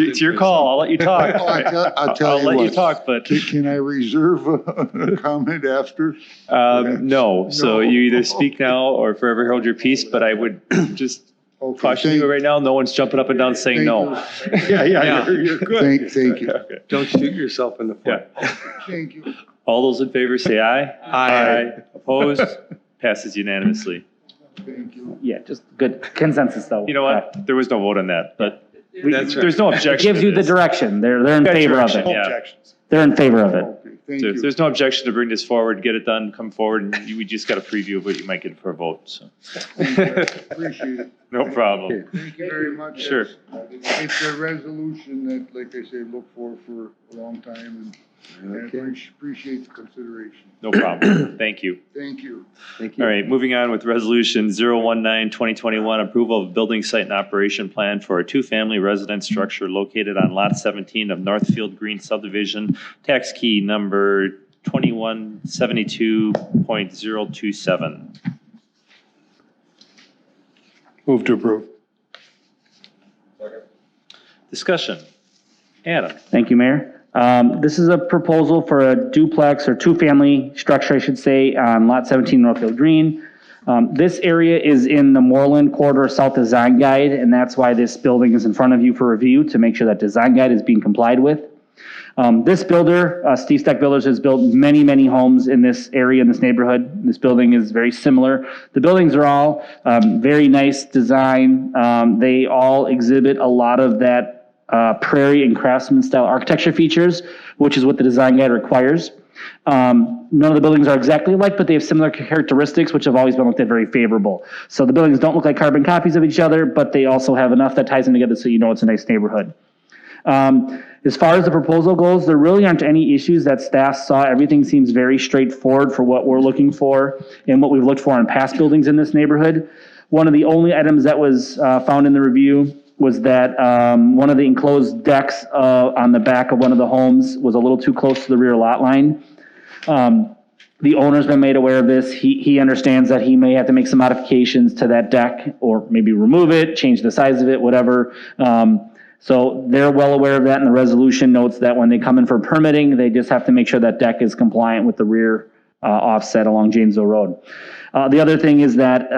It's your call. I'll let you talk. Oh, I'll tell you let what. you talk, but Can I reserve a comment after? no. So No. you either speak now or forever hold your peace. But I would just Okay, caution you right now. No one's jumping up and down saying no. Yeah, you're good. Thank you. Okay. Don't shoot yourself in the foot. Yeah. Thank you. All those in favor say aye. Aye. Opposed? Passes unanimously. Thank you. Yeah, just good consensus though. You know what? There was no vote on that, but That's right. there's no It objection gives to you the this. direction. They're in Got favor of direction, it. yeah. Objections. They're in favor of it. Okay, thank So if you. there's no objection to bring this forward, get it done, come forward, and we just got a preview of what you might get for a vote, so. Appreciate it. No problem. Thank you very much. Sure. It's a resolution that, like I say, look for a long time, and I appreciate the consideration. No problem. Thank you. Thank you. Thank you. All right, moving on with Resolution 019-2021, approval of building site and operation plan for a two-family residence structure located on Lot 17 of Northfield Green Subdivision, tax key number 2172.027. Move to approve. Discussion. Adam. Thank you, Mayor. This is a proposal for a duplex or two-family structure, I should say, on Lot 17 Northfield Green. This area is in the Moreland Corridor South Design Guide, and that's why this building is in front of you for review, to make sure that design guide is being complied with. This builder, Steve Steck Builders, has built many, many homes in this area, in this neighborhood. This building is very similar. The buildings are all very nice design. They all exhibit a lot of that prairie and craftsman style architecture features, which is what the design guide requires. None of the buildings are exactly alike, but they have similar characteristics, which have always been looked at very favorable. So the buildings don't look like carbon copies of each other, but they also have enough that ties them together so you know it's a nice neighborhood. As far as the proposal goes, there really aren't any issues that staff saw. Everything seems very straightforward for what we're looking for and what we've looked for in past buildings in this neighborhood. One of the only items that was found in the review was that one of the enclosed decks on the back of one of the homes was a little too close to the rear lot line. The owner's been made aware of this. He understands that he may have to make some modifications to that deck, or maybe remove it, change the size of it, whatever. So they're well aware of that, and the resolution notes that when they come in for permitting, they just have to make sure that deck is compliant with the rear offset along Janesville Road. The other thing is that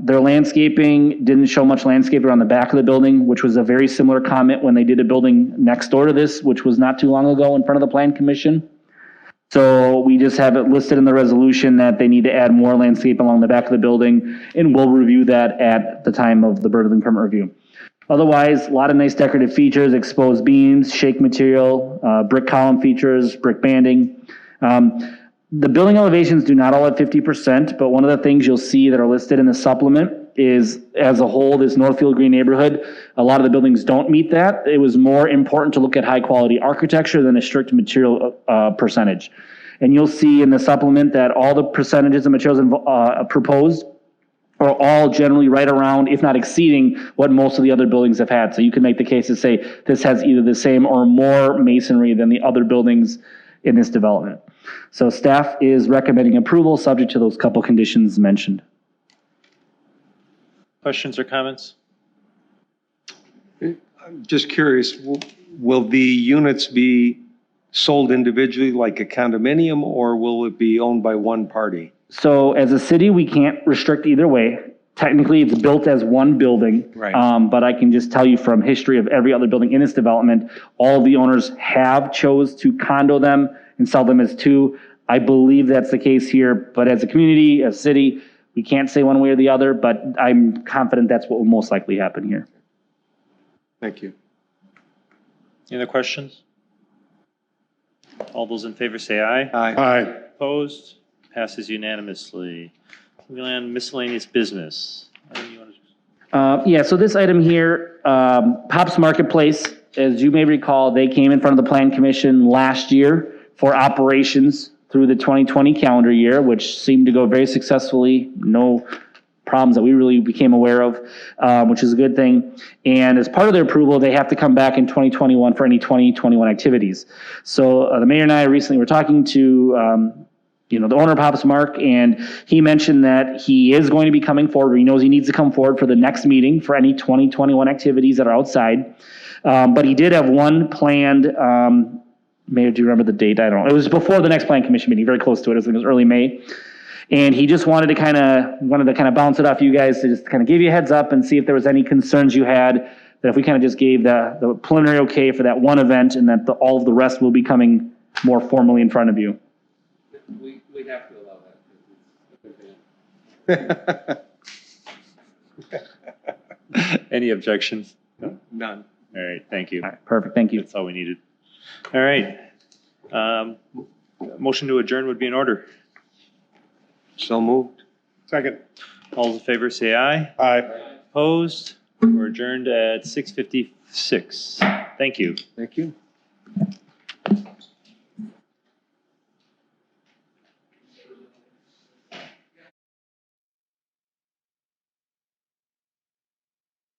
their landscaping didn't show much landscape around the back of the building, which was a very similar comment when they did a building next door to this, which was not too long ago in front of the Plan Commission. So we just have it listed in the resolution that they need to add more landscape along the back of the building, and we'll review that at the time of the building permit review. Otherwise, a lot of nice decorative features, exposed beams, shake material, brick column features, brick banding. The building elevations do not all have 50%, but one of the things you'll see that are listed in the supplement is, as a whole, this Northfield Green neighborhood, a lot of the buildings don't meet that. It was more important to look at high-quality architecture than a strict material percentage. And you'll see in the supplement that all the percentages of materials proposed are all generally right around, if not exceeding, what most of the other buildings have had. So you can make the case to say this has either the same or more masonry than the other buildings in this development. So staff is recommending approval subject to those couple conditions mentioned. Questions or comments? I'm just curious, will the units be sold individually like a condominium, or will it be owned by one party? So as a city, we can't restrict either way. Technically, it's built as one building. Right. But I can just tell you from history of every other building in this development, all of the owners have chose to condo them and sell them as two. I believe that's the case here, but as a community, as a city, we can't say one way or the other, but I'm confident that's what will most likely happen here. Thank you. Any other questions? All those in favor say aye. Aye. Aye. Opposed? Passes unanimously. Moving on, miscellaneous business. Yeah, so this item here, Pops Marketplace, as you may recall, they came in front of the Plan Commission last year for operations through the 2020 calendar year, which seemed to go very successfully. No problems that we really became aware of, which is a good thing. And as part of their approval, they have to come back in 2021 for any 2021 activities. So the mayor and I recently were talking to the owner of Pops Mark, and he mentioned that he is going to be coming forward. He knows he needs to come forward for the next meeting for any 2021 activities that are outside. But he did have one planned, Mayor, do you remember the date? I don't know. It was before the next Plan Commission meeting, very close to it. I think it was early May. And he just wanted to kind of bounce it off you guys to just kind of give you a heads up and see if there was any concerns you had, that if we kind of just gave the preliminary okay for that one event, and that all of the rest will be coming more formally in front of you. we have to allow that. Any objections? None. All right, thank you. All right, perfect, thank you. That's all we needed. All right. Motion to adjourn would be in order. So moved. Second. All those in favor say aye. Aye. Opposed? We're adjourned at 6:56. Thank you. Thank you.